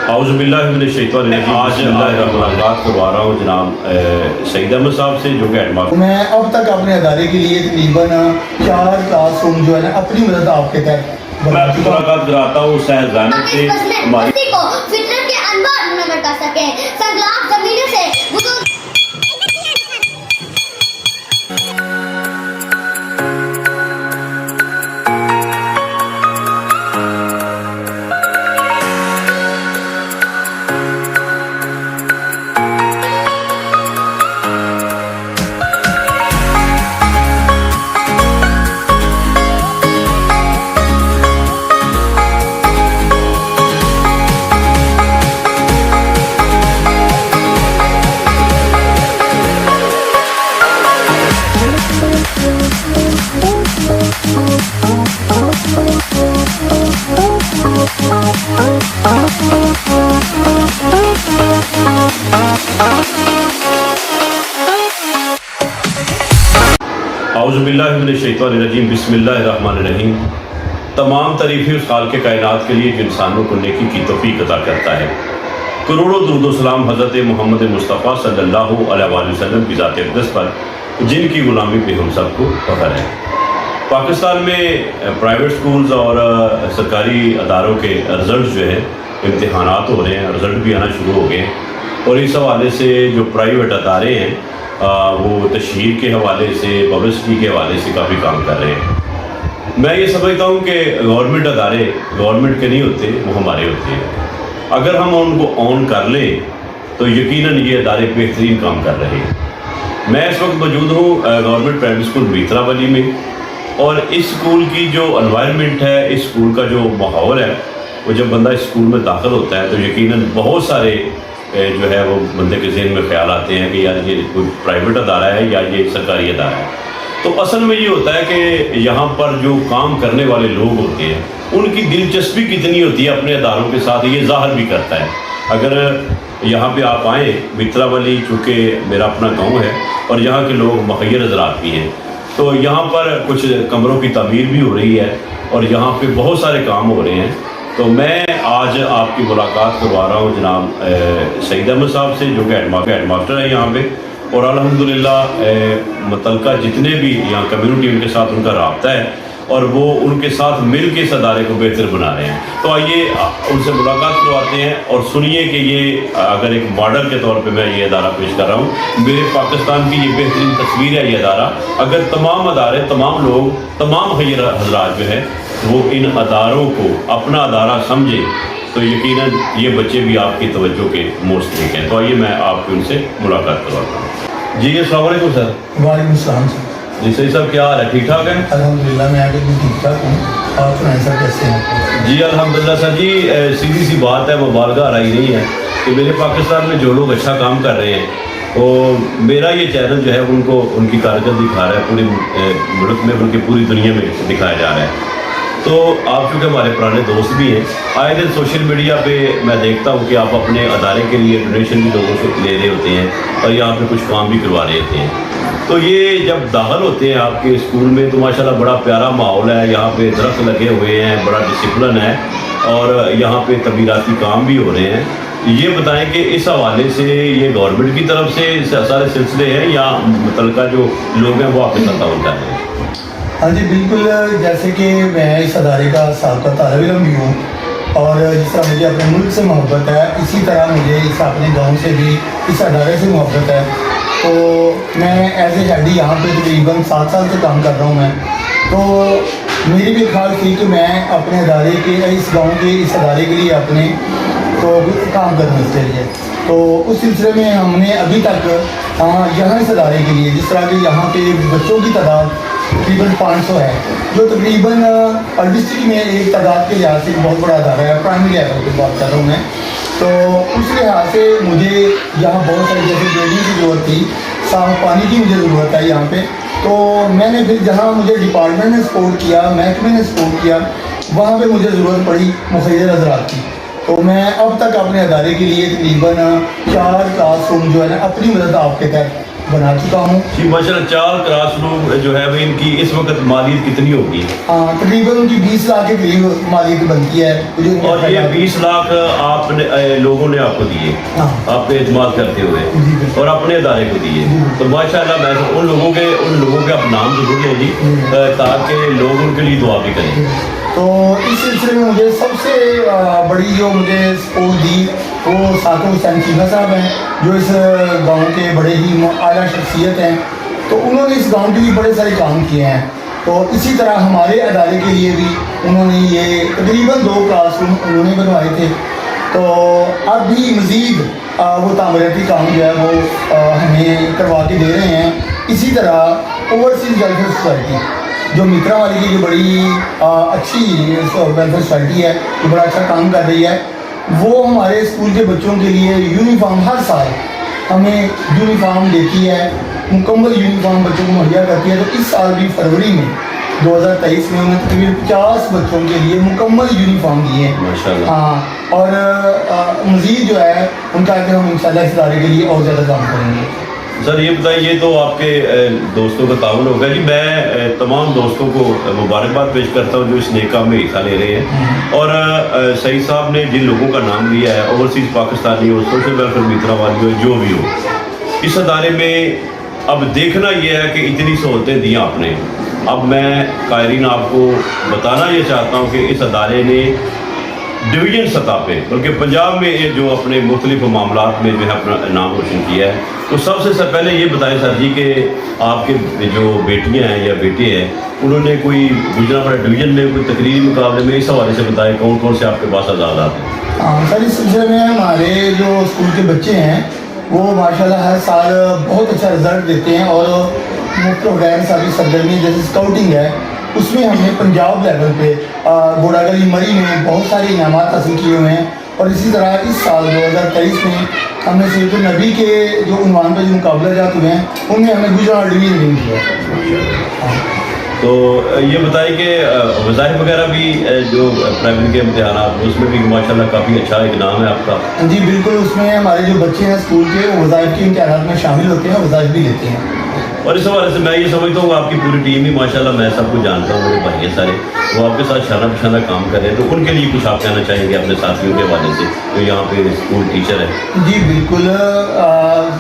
आउज़ुबिल्लाहि मिनश्शैतानिर्रजीम। आज मुलाकात करवा रहा हूँ जनाब सईद अहमद साहब से, जो कि हेडमास्टर। मैं अब तक अपने अदारे के लिए तकरीबन 4 क्लासरूम जो है ना अपनी मदद आपके तहत मैं आपकी मुलाकात कराता हूँ साहिबजाने से। हमारी को फितरत के अनवार नजर कर सके, सरलाब जमीनों से बुजुर्ग आउज़ुबिल्लाहि मिनश्शैतानिर्रजीम। बिस्मिल्लाहिर्रहमानिर्रहीम। तमाम तारीफ़ें उस खालिक़ कायनात के लिए जो इंसानों को नेकी की तौफ़ीक़ अता करता है। करोड़ों दुरूद व सलाम हज़रत मोहम्मद मुस्तफ़ा सल्लल्लाहु अलैहि वसल्लम की ज़ात अक़दस पर, जिनकी ग़ुलामी पे हम सबको फ़ख्र है। पाकिस्तान में प्राइवेट स्कूल्स और सरकारी अदारों के रिज़ल्ट जो है, इम्तिहानात हो रहे हैं, रिज़ल्ट भी आना शुरू हो गए हैं। और इस हवाले से जो प्राइवेट अदारे हैं वो तशहीर के हवाले से, पब्लिसिटी के हवाले से काफ़ी काम कर रहे हैं। मैं ये समझता हूँ कि गवर्नमेंट अदारे गवर्नमेंट के नहीं होते, वो हमारे होते हैं। अगर हम उनको ऑन कर लें तो यकीनन ये अदारे बेहतरीन काम कर रहे हैं। मैं इस वक्त मौजूद हूँ गवर्नमेंट प्राइमरी स्कूल मीत्रावली में, और इस स्कूल की जो एनवायरनमेंट है, इस स्कूल का जो माहौल है, वो जब बंदा इस स्कूल में दाखिल होता है तो यकीनन बहुत सारे जो है वो बंदे के ज़हन में ख्याल आते हैं कि यार ये कोई प्राइवेट अदारा है या ये सरकारी अदारा है। तो असल में ये होता है कि यहाँ पर जो काम करने वाले लोग होते हैं उनकी दिलचस्पी कितनी होती है अपने अदारों के साथ, ये ज़ाहिर भी करता है। अगर यहाँ पे आप आएँ, मीत्रावली चूँकि मेरा अपना गाँव है और यहाँ के लोग मुखय्यर हज़रात भी हैं, तो यहाँ पर कुछ कमरों की तमीर भी हो रही है और यहाँ पे बहुत सारे काम हो रहे हैं। तो मैं आज आपकी मुलाकात करवा रहा हूँ जनाब सईद अहमद साहब से, जो कि हेडमास्टर है यहाँ पे। और अल्हम्दुलिल्लाह मुतल्लिका जितने भी यहाँ कम्युनिटी उनके साथ उनका रब्ता है और वो उनके साथ मिल के इस अदारे को बेहतर बना रहे हैं। तो आइए उनसे मुलाकात करवाते हैं और सुनिए कि ये अगर एक मॉडल के तौर पे मैं ये अदारा पेश कर रहा हूँ, मेरे पाकिस्तान की ये बेहतरीन तस्वीर है ये अदारा। अगर तमाम अदारे, तमाम लोग, तमाम खैर हज़रात जो है वो इन अदारों को अपना अदारा समझे तो यकीनन ये बच्चे भी आपकी तवज्जो के मुस्तहिक़ हैं। तो आइए मैं आपकी उनसे मुलाकात करवाता हूँ। जी अस्सलाम वालेकुम सर। वालेकुम सलाम सर। जी सही साहब, क्या हाल है? ठीक ठाक है? अल्हम्दुलिल्लाह मैं आगे भी ठीक ठाक हूँ। आप सुनाएं सर, कैसे हैं? जी अल्हम्दुलिल्लाह सर जी। सीधी सी बात है, मुबारका रही नहीं है कि मेरे पाकिस्तान में जो लोग अच्छा काम कर रहे हैं, तो मेरा ये चैनल जो है उनको उनकी कारकर्दगी दिखा रहा है, पूरे मुल्क में, उनकी पूरी दुनिया में दिखाया जा रहा है। तो आप चूँकि हमारे पुराने दोस्त भी हैं, आए दिन सोशल मीडिया पे मैं देखता हूँ कि आप अपने अदारे के लिए डोनेशन भी लोगों से ले रहे होते हैं और यहाँ पे कुछ काम भी करवा रहे होते हैं। तो ये जब दाखिल होते हैं आपके स्कूल में तो माशाल्लाह बड़ा प्यारा माहौल है, यहाँ पे दरख्त लगे हुए हैं, बड़ा डिसिप्लिन है और यहाँ पे तमीराती काम भी हो रहे हैं। ये बताएं कि इस हवाले से ये गवर्नमेंट की तरफ से सारे सिलसिले हैं या मुतल्लिका जो लोग हैं वो आपके साथ ताउन कर रहे हैं? हाँ जी बिल्कुल, जैसे कि मैं इस अदारे का साबका तालिब इल्म भी हूँ और जिस तरह मुझे अपने मुल्क से मोहब्बत है, इसी तरह मुझे इस अपने गाँव से भी, इस अदारे से मोहब्बत है। तो मैं एज ए हेड यहाँ पे तकरीबन 7 साल से काम कर रहा हूँ मैं। तो मेरी भी ख्याल थी कि मैं अपने अदारे के, इस गांव के, इस अदारे के लिए अपने तो काम करूँ इसके लिए। तो उस सिलसिले में हमने अभी तक यहाँ इस अदारे के लिए, जिस तरह के यहाँ पे बच्चों की तादाद तकरीबन 500 है, जो तकरीबन डिस्ट्रिक्ट में एक तादाद के लिहाज से बहुत बड़ा अदारा है, प्राइमरी लेवल की बात कर रहा हूँ मैं। तो उस लिहाज से मुझे यहाँ बहुत सारी जैसे बिल्डिंग की ज़रूरत थी, साफ पानी की मुझे ज़रूरत है यहाँ पे। तो मैंने फिर जहाँ मुझे डिपार्टमेंट ने सपोर्ट किया, महकमे ने सपोर्ट किया, वहाँ पे मुझे ज़रूरत पड़ी मुखय्यर हज़रात की। तो मैं अब तक अपने अदारे के लिए तकरीबन 4 क्लासरूम जो है ना अपनी मदद आपके तहत बना चुका हूँ। जी माशाल्लाह 4 क्लासरूम जो है वो इनकी इस वक्त मालियत कितनी होगी? तकरीबन उनकी 20 लाख के करीब मालियत बनती है। और ये 20 लाख आपने लोगों ने आपको दिए, हाँ। आप पे एतमाद करते हुए जी, बिल्कुल। और अपने अदारे को दिए, तो माशाल्लाह मैं तो उन लोगों के आप नाम जरूर लें जी, ताकि लोग उनके लिए दुआ भी करें। तो इस सिलसिले में मुझे सबसे बड़ी जो मुझे सपोर्ट दी वो साकिब हुसैन चीमा साहब हैं, जो इस गांव के बड़े ही आला शख्सियत हैं। तो उन्होंने इस गांव के लिए बड़े सारे काम किए हैं। तो इसी तरह हमारे अदारे के लिए भी उन्होंने ये तकरीबन 2 क्लासरूम उन्होंने बनवाए थे। तो अब भी मज़ीद वो तामीराती काम जो है वो हमें करवा के दे रहे हैं। इसी तरह ओवरसीज़ वेलफेयर सोसाइटी जो मित्रा वाली की जो बड़ी अच्छी वेलफेयर सोसाइटी है, जो बड़ा अच्छा काम कर रही है, वो हमारे स्कूल के बच्चों के लिए यूनिफॉर्म हर साल हमें यूनिफॉर्म देती है, मुकम्मल यूनिफॉर्म बच्चों को मुहैया करती है। तो इस साल भी फरवरी में 2023 में उन्होंने तकरीबन 50 बच्चों के लिए मुकम्मल यूनिफॉर्म दिए हैं माशाल्लाह। हाँ, और मज़ीद जो है उनका कि हम इंशाल्लाह इस इदारे के लिए और ज़्यादा काम करेंगे। सर ये बताइए, ये तो आपके दोस्तों का ताउन होगा जी। मैं तमाम दोस्तों को मुबारकबाद पेश करता हूँ जो इस नेक काम में हिस्सा ले रहे हैं। और सईद साहब ने जिन लोगों का नाम लिया है, ओवरसीज़ पाकिस्तानी हो, सोशल वेलफेयर मित्रा वाली हो, जो भी हो, इस अदारे में अब देखना ये है कि इतनी सहूलतें दी आपने। अब मैं कायरीन आपको बताना ये चाहता हूँ कि इस अदारे ने डिवीज़न सतह पे बल्कि पंजाब में ये जो अपने मुख्तलिफ मामलात में जो है अपना नाम रोशन किया है। तो सबसे पहले ये बताएं सर जी कि आपके जो बेटियां हैं या बेटे हैं, उन्होंने कोई गुजरात डिवीज़न में कोई तकरीरी मुकाबले में इस हवाले से बताएं कौन कौन से आपके पास आज़ाद आते हैं? हाँ सर, इस सिलसिले में हमारे जो स्कूल के बच्चे हैं वो माशाल्लाह हर साल बहुत अच्छा रिजल्ट देते हैं। और मुख्य गैर सारी सरगर्मी जैसे स्काउटिंग है, उसमें हमने पंजाब लेवल पे घोड़ागली मरी में बहुत सारे इनामात हासिल किए हुए हैं। और इसी तरह इस साल 2023 में हमने सैयद नबी के जो उन्वान पे जो मुकाबला जात हुए हैं उनमें हमें गुजरात डिवीज़न विन किया। तो ये बताइए कि वज़ाइफ वगैरह भी जो प्राइमरी के इम्तिहान उसमें भी माशाल्लाह काफ़ी अच्छा एक नाम है आपका। जी बिल्कुल, उसमें हमारे जो बच्चे हैं स्कूल के वो वज़ाइफ के इम्तिहान में शामिल होते हैं, वज़ाइफ भी लेते हैं। और इस हवाले से मैं ये समझता हूँ आपकी पूरी टीम ही माशाल्लाह, मैं सबको जानता हूँ, मेरे भाई हैं सारे, वो आपके साथ शाना पिशाना काम कर रहे हैं। तो उनके लिए कुछ आप कहना चाहेंगे अपने साथियों के हवाले से जो यहाँ पे स्कूल टीचर है? जी बिल्कुल,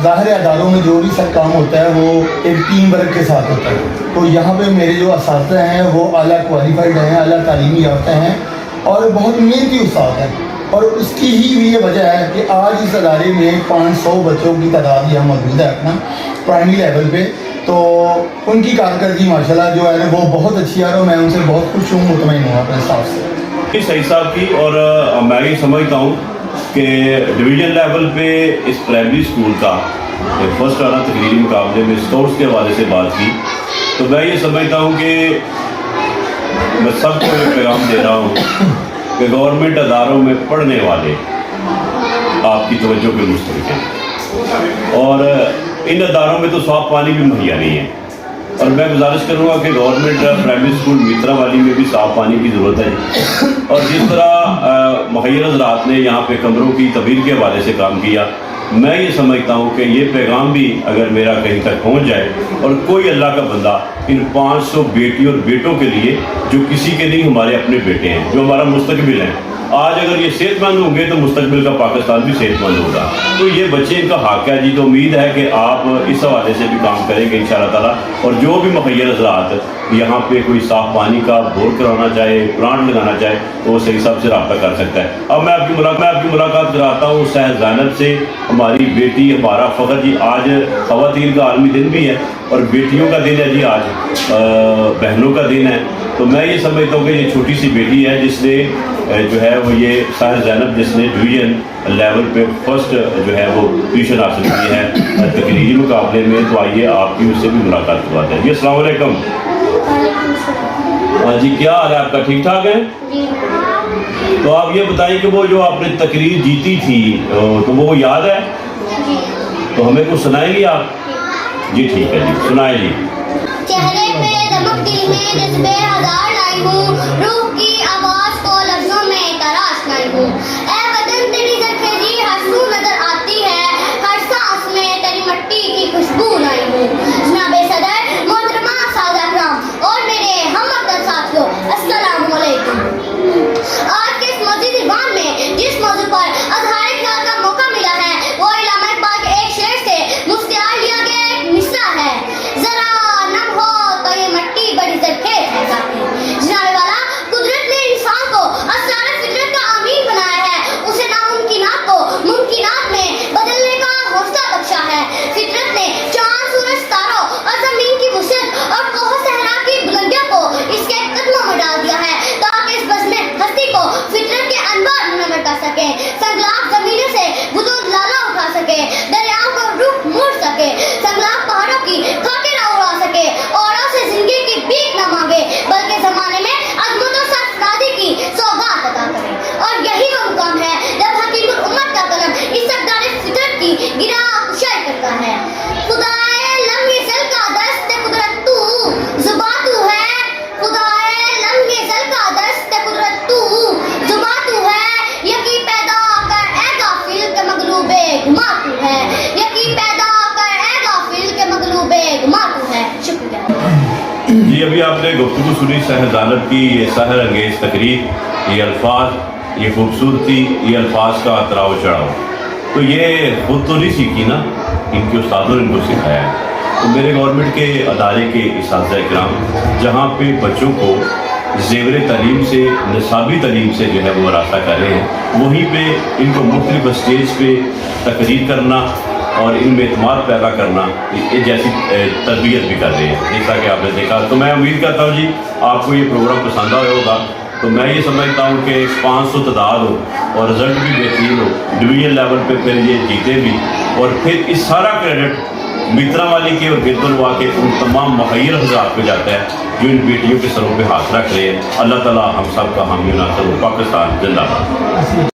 ज़ाहिर अदारों में जो भी सर काम होता है वो एक टीम वर्क के साथ होता है। तो यहाँ पे मेरे जो असातिज़ा हैं वो आला क्वालिफाइड हैं, आला तालीमी याफ्ता हैं और बहुत मेहनती उस्ताद हैं। और उसकी ही ये वजह है कि आज इस अदारे में 500 बच्चों की तादाद यहाँ मौजूद है अपना प्राइमरी लेवल पे। तो उनकी कारकर्दगी माशाल्लाह जो है वो बहुत अच्छी है और मैं उनसे बहुत खुश हूँ, मुतमईन हूँ अपने हिसाब से। सही साहब की। और मैं ये समझता हूँ कि डिवीज़न लेवल पे इस प्राइमरी स्कूल का फर्स्ट आना तकरीरी मुकाबले में स्पोर्ट्स के हवाले से बात की, तो मैं ये समझता हूँ कि मैं सबको एक पैगाम दे रहा हूँ कि गवर्नमेंट अदारों में पढ़ने वाले आपकी तवज्जो के मुस्तहिक हैं और इन अदारों में तो साफ पानी भी मुहैया नहीं है। और मैं गुजारिश करूँगा कि गवर्नमेंट प्राइमरी स्कूल मित्रा वाली में भी साफ पानी की ज़रूरत है। और जिस तरह मुहैया हज़रात ने यहाँ पे कमरों की तबदील के हवाले से काम किया, मैं ये समझता हूँ कि ये पैगाम भी अगर मेरा कहीं तक पहुँच जाए और कोई अल्लाह का बंदा इन 500 बेटी और बेटों के लिए जो किसी के नहीं हमारे अपने बेटे हैं, जो हमारा मुस्तकबिल है, आज अगर ये सेहतमंद होंगे तो मुस्तकबिल का पाकिस्तान भी सेहतमंद होगा। तो ये बच्चे इनका हक है जी। तो उम्मीद है कि आप इस हवाले से भी काम करेंगे इंशाअल्लाह ताला। और जो भी मुखय्यर हज़रात यहाँ पे कोई साफ़ पानी का बोर करवाना चाहे, प्लांट लगाना चाहे, तो वो सही साहब से रब्ता कर सकता है। अब मैं आपकी मुलाकात कराता हूँ सहज ज़ैनब से, हमारी बेटी, हमारा फ़ख्र जी। आज ख़वातीन का आलमी दिन भी है और बेटियों का दिन है जी, आज बहनों का दिन है। तो मैं ये समझता हूँ कि ये छोटी सी बेटी है जिसने जो है वो ये सहज ज़ैनब जिसने डिवीज़न लेवल पे फर्स्ट जो है वो पोजीशन हासिल की है तकरीरी मुकाबले में। तो आइए आपकी उससे भी मुलाकात करवाते हैं। जी अस्सलाम वालेकुम। हाँ जी, क्या हाल है आपका? ठीक ठाक है? तो आप ये बताइए कि वो जो आपने तकरीर जीती थी तो वो याद है? तो हमें कुछ सुनाएंगी आप? जी ठीक है जी, सुनाए जी। चेहरे पे दमक, दिल में जज्बे हजार लाई हूँ, रूह की आवाज को लफ्जों में तराश लाई हूँ। ऐ वतन तेरी ज़रख़ेज़ी हर सू नजर आती है, हर सांस में तेरी मट्टी की खुशबू लाई जी अभी आपने गुफ्तगू सुनी शहर ज़ानब की, ये सहर अंगेज़ तकरीर, ये अल्फाज, ये खूबसूरती, ये अल्फाज का अतराव चढ़ाव, तो ये खुद तो नहीं सीखी ना, इनके उस्तादों ने इनको सिखाया है। तो मेरे गवर्नमेंट के अदारे के इस्तिज़ाए किराम जहाँ पे बच्चों को ज़ेवर तालीम से, निसाबी तालीम से जो है वो रास्ता कर रहे हैं, वहीं पे इनको मुख्तलिफ स्टेज पे तकरीर करना और इनमें एतमाद पैदा करना, ये जैसी तरबियत भी कर रहे हैं जैसा कि आपने देखा। तो मैं उम्मीद करता हूँ जी आपको ये प्रोग्राम पसंद आया होगा। तो मैं ये समझता हूँ कि 500 तादाद हो और रिज़ल्ट भी बेहतरीन हो, डिवीजन लेवल पे फिर ये जीते भी, और फिर इस सारा क्रेडिट मित्रावाली के और बेतुलवा के उन तमाम मुखैर हज़रात पे जाता है जो इन बेटियों के सरों पे हाथ रख रहे हैं। अल्लाह ताला हम सब का हामी नासर हो। पाकिस्तान जिंदाबाद।